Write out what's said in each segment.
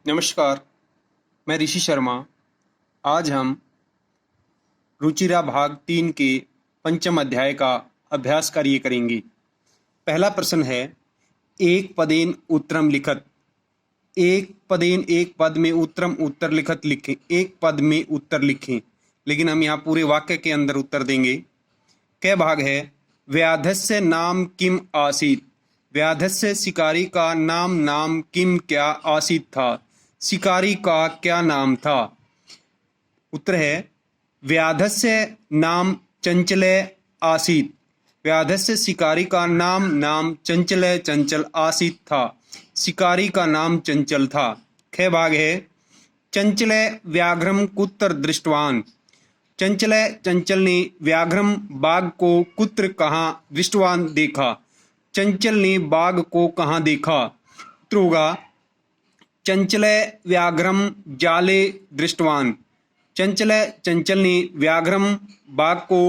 नमस्कार, मैं ऋषि शर्मा। आज हम रुचिरा भाग 3 के पंचम अध्याय का अभ्यास कार्य करेंगे। पहला प्रश्न है, एक पदेन उत्तरम लिखत। एक पदेन, एक पद में उत्तरम उत्तर लिखत लिखें। एक पद में उत्तर लिखें, लेकिन हम यहाँ पूरे वाक्य के अंदर उत्तर देंगे। कै भाग है, व्याधस्य नाम किम आसीत। व्याधस्य शिकारी का नाम किम क्या आसीत था। शिकारी का क्या नाम था। उत्तर है, व्याधस्य नाम चंचलय आसीत। व्याधस्य शिकारी का नाम चंचलय चंचल आसीत था। शिकारी का नाम चंचल था। ख भाग है, चंचलय व्याघ्रम कुत्र दृष्टवान। चंचलय चंचल ने व्याघ्रम बाघ को कुत्र कहाँ दृष्टवान देखा। चंचल ने बाघ को कहाँ देखा। उत्तर होगा, चंचलय व्याघ्रम जाले दृष्टवान। चंचलय चंचल ने व्याघ्रम बाघ को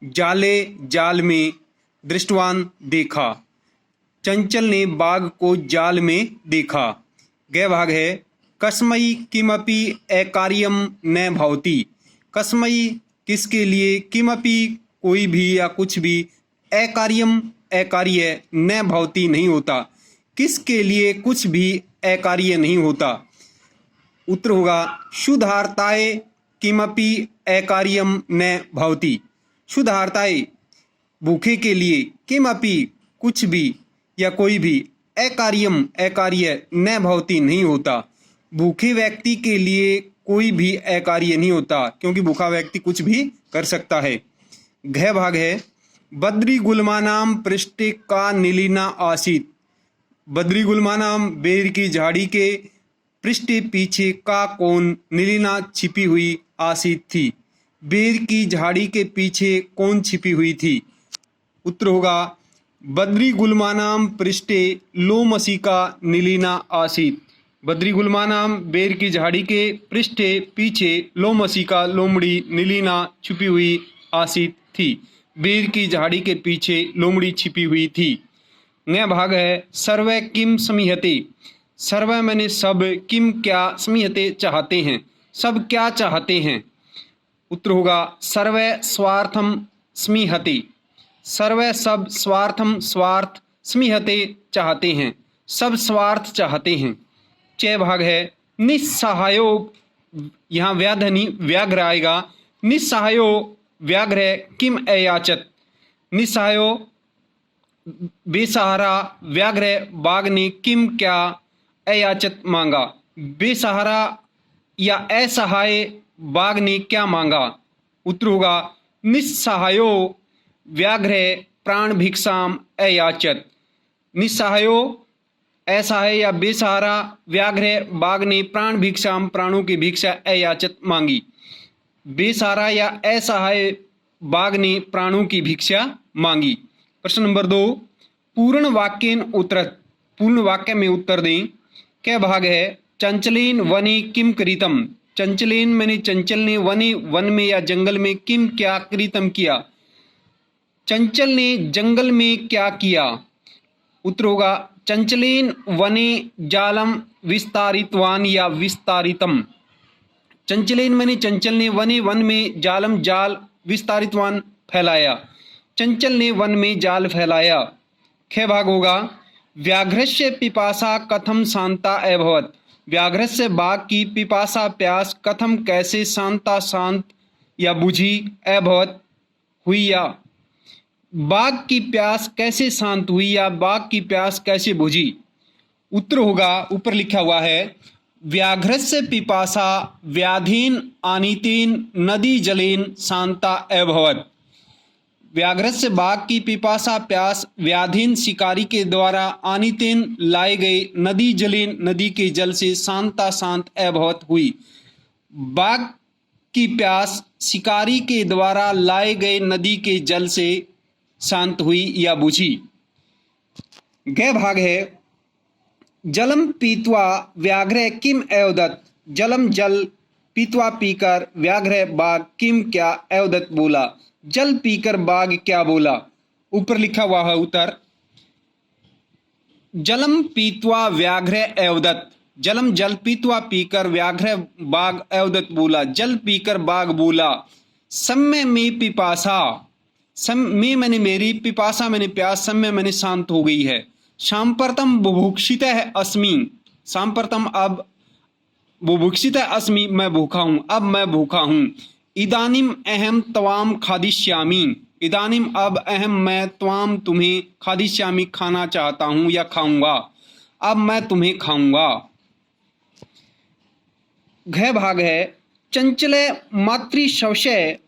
जाल में दृष्टवान देखा। चंचल ने बाघ को जाल में देखा। गै भाग है, कस्मई किमपि अकार्यम न भवति। कस्मई किसके लिए, किमपि कोई भी या कुछ भी, अकार्यम अकार्य, न भवति नहीं होता। किसके लिए कुछ भी अकार्य नहीं होता। उत्तर होगा, शुद्धार्ताय किमपि अकार्यम न भवति। शुद्धार्ताय भूखे के लिए, किमपि कुछ भी या कोई भी, अकार्यम अकार्य न भवति नहीं होता। भूखे व्यक्ति के लिए कोई भी अकार्य नहीं होता, क्योंकि भूखा व्यक्ति कुछ भी कर सकता है। घ भाग है, बद्री गुल्मानाम पृष्ठे का नीलिना आसीत। बद्री गुल्मानाम बेर की झाड़ी के पृष्ठे पीछे का कौन नीलिना छिपी हुई आसीत थी। बेर की झाड़ी के पीछे कौन छिपी हुई थी। उत्तर होगा, बद्री गुल्मानाम पृष्ठे लोमसिका नीलिना आसीत। बद्री गुल्मानाम बेर की झाड़ी के पृष्ठे पीछे लोमसिका लोमड़ी नीलिना छुपी हुई आसीत थी। बेर की झाड़ी के पीछे लोमड़ी छिपी हुई थी। न भाग है, सर्वे किम समीहते। सर्वे मैंने सब, किम क्या, समीहते चाहते हैं। सब क्या चाहते हैं। उत्तर होगा, सर्वे स्वार्थम समीहते। सर्वे सब स्वार्थम स्वार्थ, समीहते चाहते हैं। सब स्वार्थ चाहते हैं। च भाग है, निस्सहायो, यहाँ व्याधनी व्याघ्र आएगा। निस्सहायो व्याघ्र किम अयाचत। निस्सहायो बेसहारा व्याघ्र बाघ ने किम क्या अयाचत मांगा। बेसहारा या असहाय बाघ ने क्या मांगा। उत्तर होगा, निस्सहायो व्याघ्र प्राण भिक्षाम अयाचत। निस्सहायो असहाय या बेसहारा व्याघ्र बाघ ने प्राण भिक्षाम प्राणों की भिक्षा अयाचत मांगी। बेसहारा या असहाय बाघ ने प्राणों की भिक्षा मांगी। प्रश्न नंबर 2, पूर्ण वाक्येन उत्तरत। पूर्ण वाक्य में उत्तर दें। क्या भाग है, चंचलेन वने किम कृतम। चंचलेन मैंने चंचल ने वने वन में या जंगल में किम क्या कृतम किया। चंचल ने जंगल में क्या किया। उत्तर होगा, चंचलेन वने जालम विस्तारितवान या विस्तारितम। चंचलेन मैंने चंचल ने वने वन में जालम जाल विस्तारितवान फैलाया। चंचल ने वन में जाल फैलाया। ख भाग होगा, व्याघ्रस्य पिपासा कथम शांता अभवत। व्याघ्रस्य बाघ की पिपासा प्यास कथम कैसे शांता शांत या बुझी, अभवत हुई या। बाघ की प्यास कैसे शांत हुई या बाघ की प्यास कैसे बुझी। उत्तर होगा, ऊपर लिखा हुआ है, व्याघ्रस्य पिपासा व्याधीन आनीतेन नदी जलेन शांता अभवत। व्याघ्रस्य बाघ की पिपासा प्यास व्याधीन शिकारी के द्वारा आनीतेन लाए गए नदी जलेन नदी के जल से शांता शांत अभवत हुई। बाघ की प्यास शिकारी के द्वारा लाए गए नदी के जल से शांत हुई या बुझी। गै भाग है, जलम पीत्वा व्याघ्र किम अवदत। जलम जल पीत्वा पीकर व्याघ्र बाघ किम क्या अवदत बोला। जल पीकर बाघ क्या बोला। ऊपर लिखा हुआ है उत्तर, जलम पीत्वा व्याघ्र अवदत। जलम जल पीतवा पीकर व्याघ्र बाघ अवदत बोला, जल पीकर बाघ बोला। सम्य में पिपासा, सम में मैंने मेरी, पिपासा मैंने प्यास, सम्य मैंने शांत हो गई है। सांप्रतम बुभुक्षितः अस्मि, सांप्रतम अब, बुभुक्षितः अस्मि मैं भूखा हूं, अब मैं भूखा हूं। इदानीम अहम त्वाम खादिष्यामि, इदानीम अब अहम मैं त्वाम तुम्हें, खादिष्यामि खाना चाहता हूं या खाऊंगा, अब मैं तुम्हें खाऊंगा। घ भाग है चंचले मातृशवशय,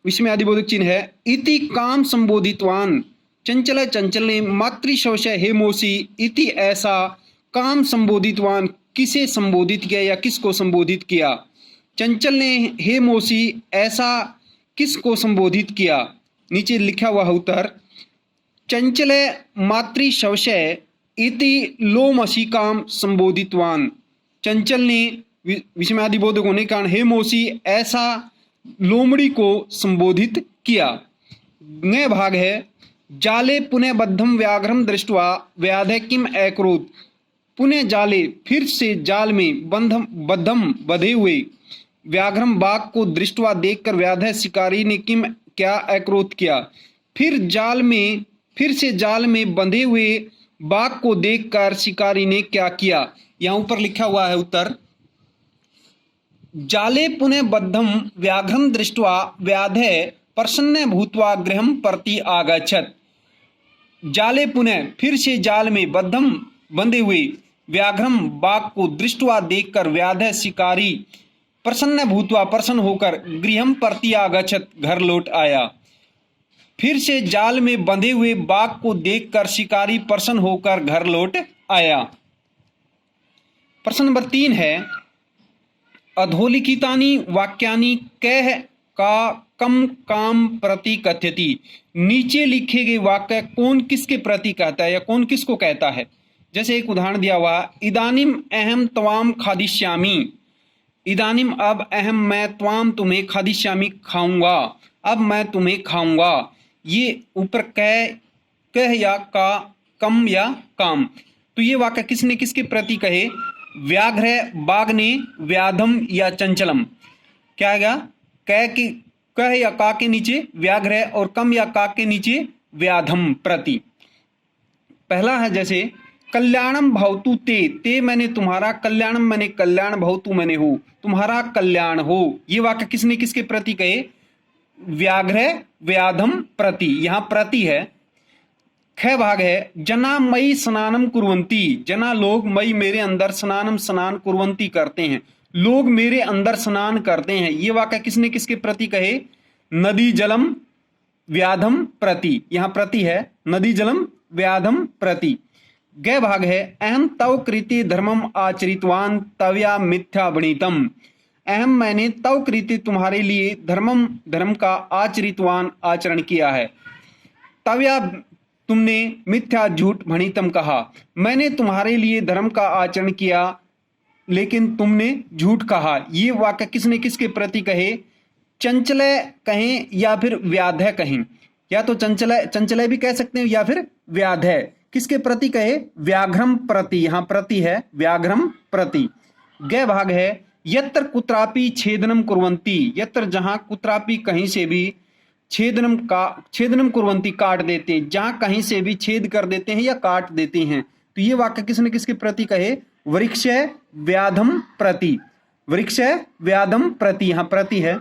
इसमें आदिबोधक चिन्ह है। इति काम संबोधितवान, चंचल चंचल ने, मातृशवशय हे मोसी, इति ऐसा, काम संबोधितवान किसे संबोधित किया या किसको संबोधित किया। चंचल ने हे मोसी ऐसा किसको संबोधित किया। नीचे लिखा हुआ उत्तर, चंचल मातृशवशय इति लोमसी काम संबोधितवान, चंचल ने विषमादिबोधक होने के कारण हे मोसी ऐसा लोमड़ी को संबोधित किया। ङ भाग है जाले पुनः बद्धम व्याघ्रम दृष्टवा व्याधे किम अकरोत्, पुनः जाले फिर से जाल में, बद्धम बधे हुए, व्याघ्रम बाघ को दृष्टवा देखकर, व्याधे शिकारी ने किम क्या अक्रोध किया। फिर से जाल में बंधे हुए बाघ को देखकर शिकारी ने क्या किया। यहाँ ऊपर लिखा हुआ है उत्तर, जाले पुनः बद्धम व्याघ्रम दृष्टवा व्याधे प्रसन्न भूत्वा गृहं प्रति आगच्छत्। जाले पुनः फिर से जाल में, बद्धम बंधे हुए, व्याघ्रम बाघ को दृष्टवा देखकर, व्याधे शिकारी प्रसन्न भूत्वा प्रसन्न होकर, गृहं प्रति आगच्छत् घर लौट आया। फिर से जाल में बंधे हुए बाघ को देखकर शिकारी प्रसन्न होकर घर लौट आया। प्रश्न नंबर 3 है अधोलिखितानि वाक्यानि कह का कम काम प्रति कथ्यति, नीचे लिखे गए वाक्य कौन किसके प्रति कहता है या कौन किसको कहता है। जैसे एक उदाहरण दिया हुआ, इदानीम अहम त्वाम खादिष्यामि, इदानीम अब, अहम मैं, त्वाम तुम्हें, खादिष्यामि खाऊंगा, अब मैं तुम्हें खाऊंगा। ये ऊपर कह या का, कम या काम, तो ये वाक्य किसने किसके प्रति कहे। व्याघ्र बाघ ने, व्याधम या चंचलम। क्या आएगा, कह या का के नीचे व्याघ्र और कम या का के नीचे व्याधम प्रति। पहला है जैसे कल्याणम भवतु ते मैंने तुम्हारा, कल्याणम मैंने कल्याण, भवतु मैंने हो, तुम्हारा कल्याण हो। ये वाक्य किसने किसके प्रति कहे, व्याघ्र व्याधम प्रति, यहां प्रति है। ख भाग है जना मई स्नानम कुर्वंती, जना लोग, मई मेरे अंदर, स्नानम स्नान, कुर्वंती करते हैं, लोग मेरे अंदर स्नान करते हैं। ये वाक्य किसने किसके प्रति कहे, नदी जलम व्याधम प्रति, यहां प्रति है, नदी जलम व्याधम प्रति। ग भाग है अहम तव कृति धर्मम आचरितवान तव्या मिथ्या वणितम, अहम मैंने, तव कृति तुम्हारे लिए, धर्मम धर्म का, आचरितवान आचरण किया है, तव्या तुमने, मिथ्या झूठ, भणितम कहा, मैंने तुम्हारे लिए धर्म का आचरण किया लेकिन तुमने झूठ कहा। ये वाक्य किसने किसके प्रति कहे, चंचलय कहें या फिर व्याधय कहें, या तो चंचलय भी कह सकते हैं या फिर व्याधय। किसके प्रति कहे, व्याघ्रम प्रति, यहां प्रति है, व्याघ्रम प्रति। ग भाग है यत्र कुत्रापि छेदनम कुर्वन्ति, यत्र जहां, कुत्रापि कहीं से भी, छेदनम कुर्वन्ति काट देते हैं, जहां कहीं से भी छेद कर देते हैं या काट देते हैं। तो ये वाक्य किसने किसके प्रति कहे, वृक्ष व्याधम प्रति, वृक्ष व्याधम प्रति, यहां प्रति है।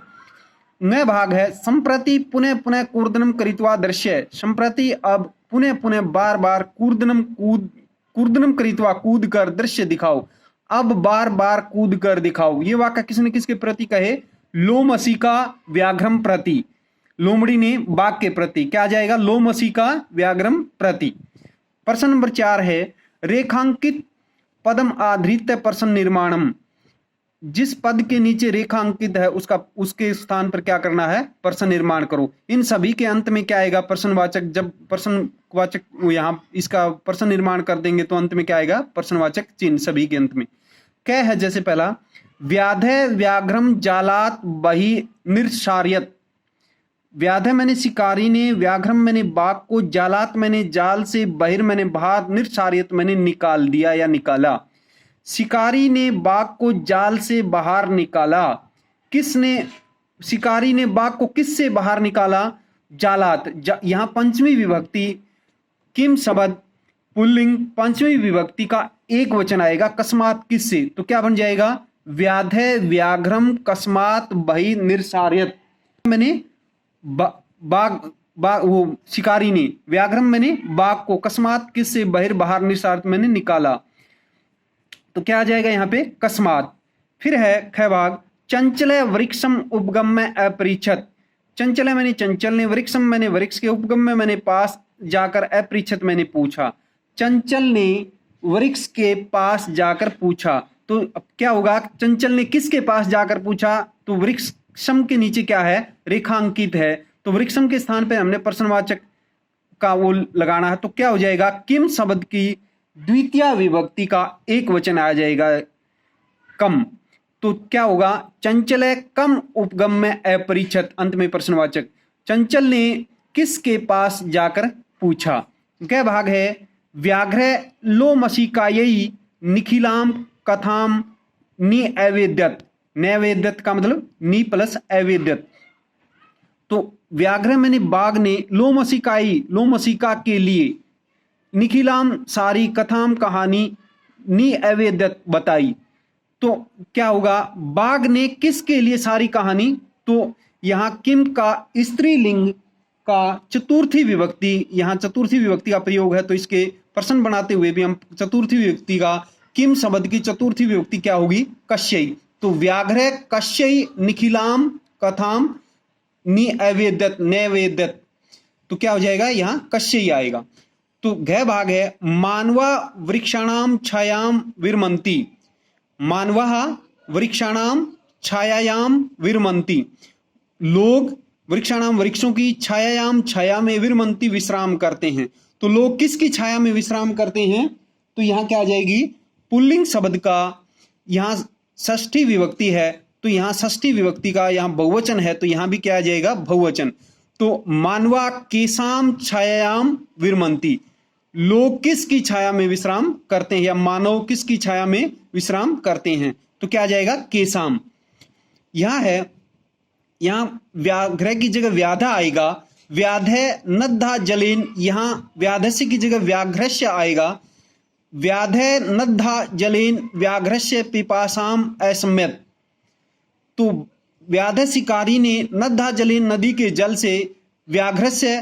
न भाग है संप्रति पुनः पुनः कूर्दनम करित्वा दृश्य, संप्रति अब, पुनः पुनः बार बार, कूर्दनम करित्वा कूद कर, दृश्य दिखाओ, अब बार बार कूद कर दिखाओ। ये वाक्य किसने किसके प्रति कहे, लोमसी का व्याघ्रम प्रति, लोमड़ी ने बाघ के प्रति, क्या आ जाएगा, लोमसी का व्याघ्रम प्रति। प्रश्न नंबर 4 है रेखांकित पदम आधृत्य प्रश्न निर्माणम, जिस पद के नीचे रेखा अंकित है उसके स्थान पर क्या करना है, प्रश्न निर्माण करो। इन सभी के अंत में क्या आएगा, प्रश्नवाचक। जब प्रश्नवाचक यहाँ इसका प्रश्न निर्माण कर देंगे तो अंत में क्या आएगा, प्रश्नवाचक चिन्ह सभी के अंत में। क्या है जैसे पहला, व्याधे व्याघ्रम जालात बही निर्सार्यत, व्याधे मैंने शिकारी ने, व्याघ्रम मैंने बाघ को, जालात मैंने जाल से, बहिर मैंने बाहर, निर्सार्यत मैंने निकाल दिया या निकाला। शिकारी ने बाघ को जाल से बाहर निकाला। शिकारी ने बाघ को किससे बाहर निकाला? जालात। यहां पंचमी विभक्ति किम शब्द पुल्लिंग पंचमी विभक्ति का एक वचन आएगा। कस्मात किससे? तो क्या बन जाएगा? व्याधे व्याघ्रम कस्मात बहि निर्सार्यत। मैंने बाघ वो शिकारी ने, व्याघ्रम मैंने बाघ को, कस्मात किससे बाहर निर्सार्यत मैंने निकाला। तो क्या आ जाएगा यहाँ पे? कस्मात। फिर है ख भाग, चंचल वृक्षम उपगम में अपरिछत। चंचल मैंने चंचल ने, वृक्षम मैंने वृक्ष के, उपगम में मैंने पास जाकर, अपरिछत मैंने पूछा। चंचल ने वृक्ष के पास जाकर पूछा, तो अब क्या होगा? चंचल ने किसके पास जाकर पूछा? तो वृक्षम के नीचे क्या है? रेखांकित है, तो वृक्षम के स्थान पे हमने प्रश्नवाचक का वो लगाना है। तो क्या हो जाएगा? किम शब्द की द्वितीय विभक्ति का एक वचन आ जाएगा, कम। तो क्या होगा? चंचल कम उपगम में अपरिछत, अंत में प्रश्नवाचक। चंचल ने किसके पास जाकर पूछा? क्या भाग है? व्याघ्र लोमशिकायै निखिलाम कथाम नि अवेद्यत। नैवेद्यत का मतलब नी प्लस अवेद्यत। तो व्याघ्र मैंने बाघ ने लोमशिकाई लोमशिका के लिए, निखिलाम सारी, कथाम कहानी, नि अवेद्यत बताई। तो क्या होगा? बाघ ने किसके लिए सारी कहानी? तो यहां किम का स्त्रीलिंग का चतुर्थी विभक्ति, यहां चतुर्थी विभक्ति का प्रयोग है, तो इसके प्रश्न बनाते हुए भी हम चतुर्थी विभक्ति का, किम शब्द की चतुर्थी विभक्ति क्या होगी? कश्यई। तो व्याघ्र कश्यई निखिलाम कथाम नि अवेद्यत नैवेद्यत। तो क्या हो जाएगा? यहां कश्यई आएगा। तो घ भाग है, मानवा वृक्षाणाम छायाम विरमंती। मानवः वृक्षाणाम छायायाम विरमंती। लोग वृक्षाणाम वृक्षों की, छायायाम छाया में, विरमंती विश्राम करते हैं। तो लोग किसकी छाया में विश्राम करते हैं? तो यहां क्या आ जाएगी? पुल्लिंग शब्द का यहां षष्ठी विभक्ति है, तो यहां षष्ठी विभक्ति का यहां बहुवचन है, तो यहां भी क्या आ जाएगा? बहुवचन। तो मानवा केसाम छायायाम विरमंती। लोग किसकी छाया में विश्राम करते हैं, या मानव किसकी छाया में विश्राम करते हैं? तो क्या आ जाएगा? केसाम। यहां है, यहां व्याघ्र की जगह व्याधा आएगा। व्याधे नद्धा जलेन, यहां व्याधस्य की जगह व्याघ्रस्य आएगा। व्याधे नद्धा जलेन व्याघ्रस्य पिपासाम असम्यत। तो व्याध शिकारी ने नद्धा जलेन नदी के जल से व्याघ्रस्य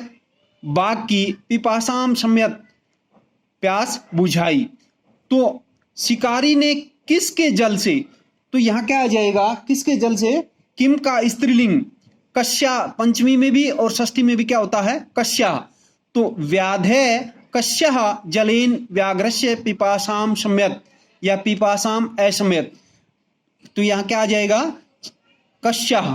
बाघ की पिपासाम सम्यत प्यास बुझाई। तो शिकारी ने किसके जल से? तो यहां क्या आ जाएगा? किसके जल से? किम का स्त्रीलिंग कश्या, पंचमी में भी और षष्ठी में भी क्या होता है? कश्या। तो व्याधे कश्यः जलेन व्याघ्रस्य पिपासाम सम्यत या पिपासाम असम्यत। तो यहां क्या आ जाएगा? कश्यः।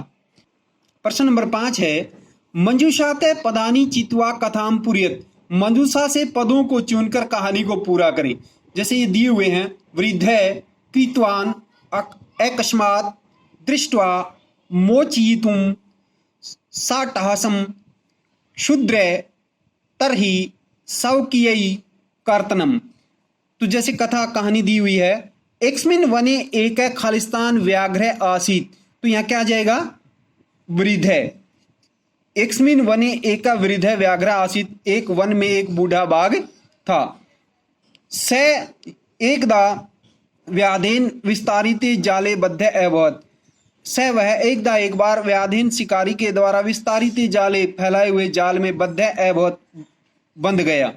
प्रश्न नंबर 5 है, मंजूषाते पदानी चित्वा कथाम पुर्यत। मंजूषा से पदों को चुनकर कहानी को पूरा करें। जैसे ये दिए हुए हैं, वृद्धे कृतवान अकस्मात दृष्ट्वा मोचयितुम साटहासम शूद्रे तरहि सौकियै कर्तनम। तो जैसे कथा कहानी दी हुई है, एक्समिन वने एक खालिस्तान व्याघ्र आसीत। तो यहाँ क्या आ जाएगा? वृद्धे। एक्समिन वने एक वृद्ध व्याघ्र आसीत, एक वन में एक बूढ़ा बाघ था। स एकदा व्याधेन विस्तारित जाले बद्ध अभवत। स वह एकदा एक बार व्याधीन शिकारी के द्वारा विस्तारित जाले फैलाए हुए जाल में बद्ध अभवत बंध गया।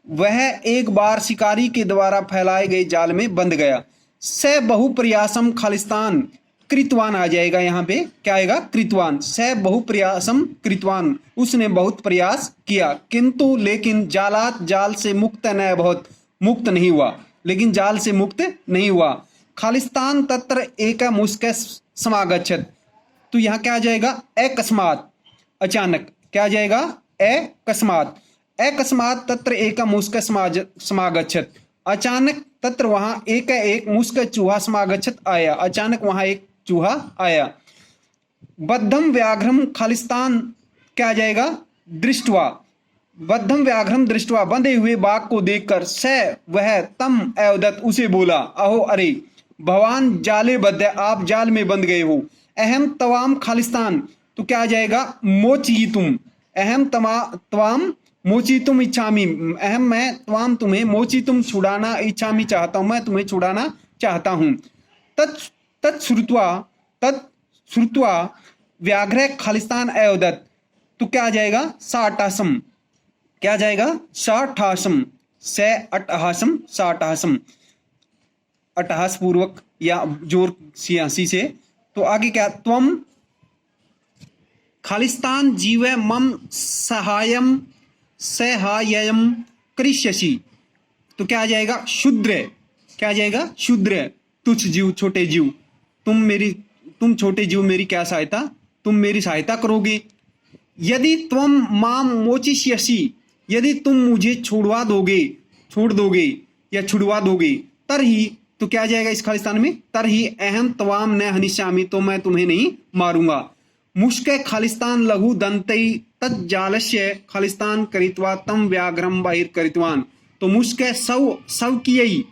वह एक बार शिकारी के द्वारा फैलाए गए जाल में बंध गया। स बहुप्रयासम खालिस्तान कृतवान आ जाएगा। यहाँ पे क्या आएगा? कृतवान। स बहुप्रयासम कृतवान, उसने बहुत प्रयास किया, किंतु लेकिन जालात जाल से मुक्त न बहुत, मुक्त नहीं हुआ, लेकिन जाल से मुक्त नहीं हुआ। खालिस्तान तत्र एक मुस्क समागच्छत। तो यहाँ क्या आ जाएगा? अकस्मात, अचानक। क्या आ जाएगा? अकस्मात। अकस्मात तत्र एक मुस्क समागच्छत। अचानक तत्र वहां एक मुस्क चूहा समागच्छत आया, अचानक वहां एक चूहा आया। बद्धम व्याघ्रम खालिस्तान क्या आ जाएगा? दृष्टवा। बद्धम व्याघ्रम दृष्टवा, बंधे हुए बाघ को देखकर, स वह तम अवदत, उसे बोला, अहो अरे भगवान जाले बद्ध, आप जाल में बंध गए हो। अहम तवाम खालिस्तान, तो क्या आ जाएगा, मोची तुम, अहम तवाम मोची तुम इच्छामी, अहम मैं तवाम तुम्हें, मोची तुम छुड़ाना, इच्छामी चाहता हूं, मैं तुम्हें छुड़ाना चाहता हूं। तत्श्रुत्वा तत्श्रुत्वा व्याघ्र खालिस्तान अवदत, तो क्या आ जाएगा, साटासम, क्या जाएगा, साठासम, से अटहासम, साटासम, अटहास पूर्वक या जोर सियासी से। तो आगे क्या, त्वम खालिस्तान जीव मम सहायम सहायम करिष्यसि, तो क्या आ जाएगा, शूद्र, क्या आ जाएगा, शूद्र, तुच्छ जीव, छोटे जीव, तुम छोटे जीव मेरी क्या सहायता, तुम मेरी सहायता करोगे। यदि तुम माम मोचिष्यसि, यदि तुम मुझे छोड़ दोगे या छुड़वा दोगे, तरही, तो क्या जाएगा इस खालिस्तान में, तरही अहम तवाम न हनिष्यामि, तो मैं तुम्हें नहीं मारूंगा। मुष्क खालिस्तान लघु दंतई तज्जालस्य खालिस्तान करित्वा तम व्याघ्रम बहिर्करितवान, तो मुष्क सव कियई,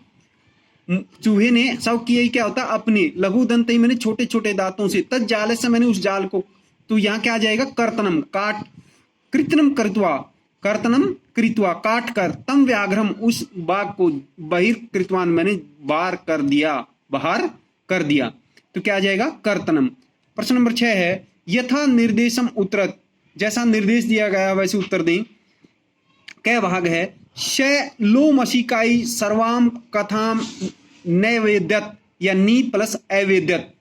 चूहे ने सव कियई क्या होता, अपने, लघु दंतई मैंने छोटे छोटे दांतों से, तज्जाल से मैंने उस जाल को, तो यहाँ क्या आ जाएगा, कर्तनम, काट, कृत्रिम कृत्वा, कर्तनम कृत्वा, काट कर, तम व्याघ्रम, उस बाघ को, बहिर्कृतवान मैंने बाहर कर दिया, तो क्या आ जाएगा, कर्तनम। प्रश्न नंबर 6 है, यथा निर्देशम उत्तरत, जैसा निर्देश दिया गया वैसे उत्तर दें। क्या भाग है, श लोमशिकाई सर्वाम कथाम नैवेद्यत, या नी प्लस अवेद्यत,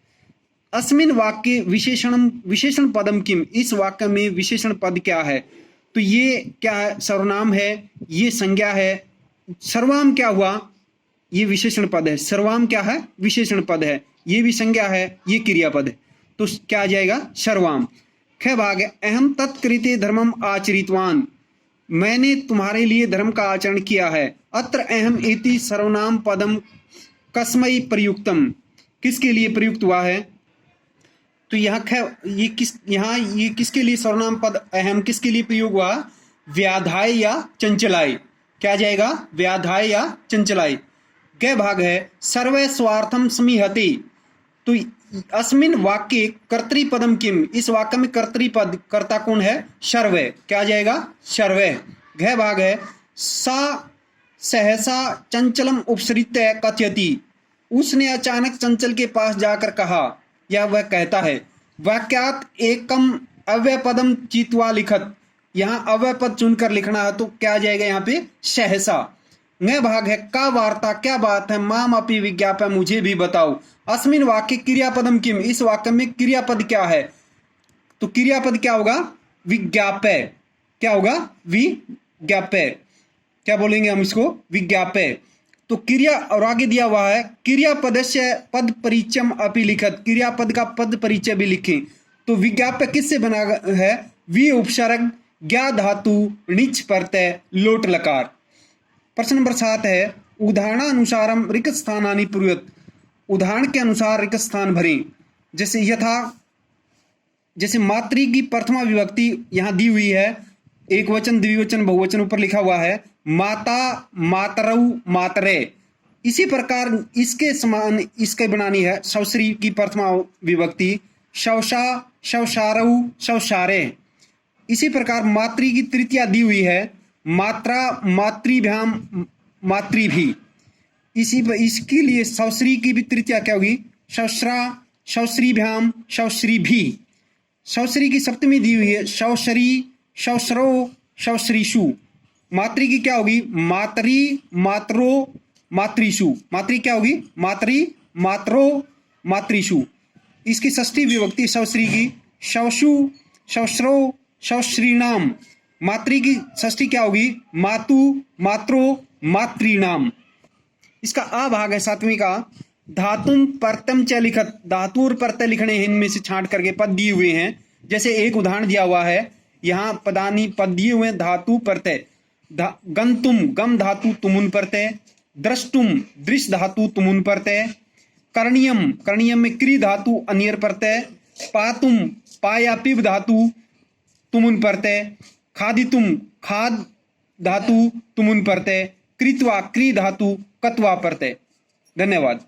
अस्मिन वाक्य विशेषण पदम किम, इस वाक्य में विशेषण पद क्या है, तो ये क्या है, सर्वनाम है, ये संज्ञा है, सर्वाम क्या हुआ, ये विशेषण पद है, सर्वाम क्या है, विशेषण पद है, ये भी संज्ञा है, ये क्रियापद है, तो क्या आ जाएगा, सर्वाम। ख भाग है, अहम तत्कृते धर्मम आचरितवान, मैंने तुम्हारे लिए धर्म का आचरण किया है। अत्र अहम इति सर्वनाम पदम कस्मई प्रयुक्तम, किसके लिए प्रयुक्त हुआ है, तो ये किसके लिए सर्वनाम पद अहम किसके लिए प्रयोग हुआ, व्याधाय या चंचलाय, क्या जाएगा, व्याधाय या चंचलाय। ग भाग है, सर्वे स्वार्थम समीहते, तो अस्मिन वाक्य कर्तृपदम किम, इस वाक्य में कर्तृपद, कर्ता कौन है, सर्वे, क्या जाएगा, सर्वे। घ भाग है, सा सहसा चंचलम उपसृत्य कथयति, उसने अचानक चंचल के पास जाकर कहा, या वह कहता है। वाक्यात एकम अव्यय पदम चित्वा लिखत, यहाँ अव्यय पद चुनकर लिखना है, तो क्या आ जाएगा यहाँ पे, सहसा। न भाग है, का वार्ता, क्या बात है, माम अपि विज्ञापन, मुझे भी बताओ। अस्मिन वाक्य क्रियापदम किम, इस वाक्य में क्रियापद क्या है, तो क्रियापद क्या होगा, विज्ञापय, क्या होगा, विज्ञापय, क्या बोलेंगे हम इसको, विज्ञापय। तो क्रिया, और आगे दिया हुआ है, क्रियापदस्य पद परिचयम अपि लिखत, क्रियापद का पद परिचय भी लिखें। तो विज्ञाप्य किससे बना है, वि उपसर्ग, ज्ञा धातु, णिच प्रत्यय, लोट लकार। प्रश्न नंबर 7 है, उदाहरणानुसारम रिक्त स्थानानि पूर्वत, उदाहरण के अनुसार रिक्त स्थान भरें। जैसे यथा, जैसे मातृ की प्रथमा विभक्ति यहाँ दी हुई है, एक वचन, द्विवचन, बहुवचन ऊपर लिखा हुआ है, माता, मातरऊ, मातरे। इसी प्रकार इसके समान इसके बनानी है सौश्री की प्रथमा विभक्ति, शौशा, शौशारऊ, शौशारे। इसी प्रकार मातृ की तृतीया दी हुई है, मात्रा, मातृभ्याम, मातृभी। इसके लिए सौश्री की भी तृतीया क्या होगी, शौश्रा, शौश्रीभ्याम, शौश्रीभी। शौश्री की सप्तमी दी हुई है, शौश्री, शौश्रो, शौश्रीषु। मातृ की क्या होगी, मातरी, मात्रो, मातृषु। मातृ क्या होगी, मातरी, मात्रो, मातृषु। इसकी षष्ठी विभक्ति शौश्री की, शौशु, शौश्रो, शौश्रीणाम। मातृ की षष्ठी क्या होगी, मातु, मात्रो, मातृणाम। इसका आ भाग है 7वीं का, धातुम परतम च लिखत, धातु और प्रत्यय लिखने हैं, इनमें से छांट करके पद दिए हुए हैं। जैसे एक उदाहरण दिया हुआ है, यहाँ पदानी पद दिए हुए हैं, धातु प्रत्यय, गंतुम, गम धातु तुमुन प्रत्यय, द्रष्टुम, दृश धातु तुमुन प्रत्यय, कर्णियम, कर्णियम में क्री धातु अनियर प्रत्यय, पातुम, पाया पिब धातु तुमुन प्रत्यय, खादितुम, खाद धातु तुमुन प्रत्यय, कृत्वा क्री धातु कत्वा प्रत्यय। धन्यवाद।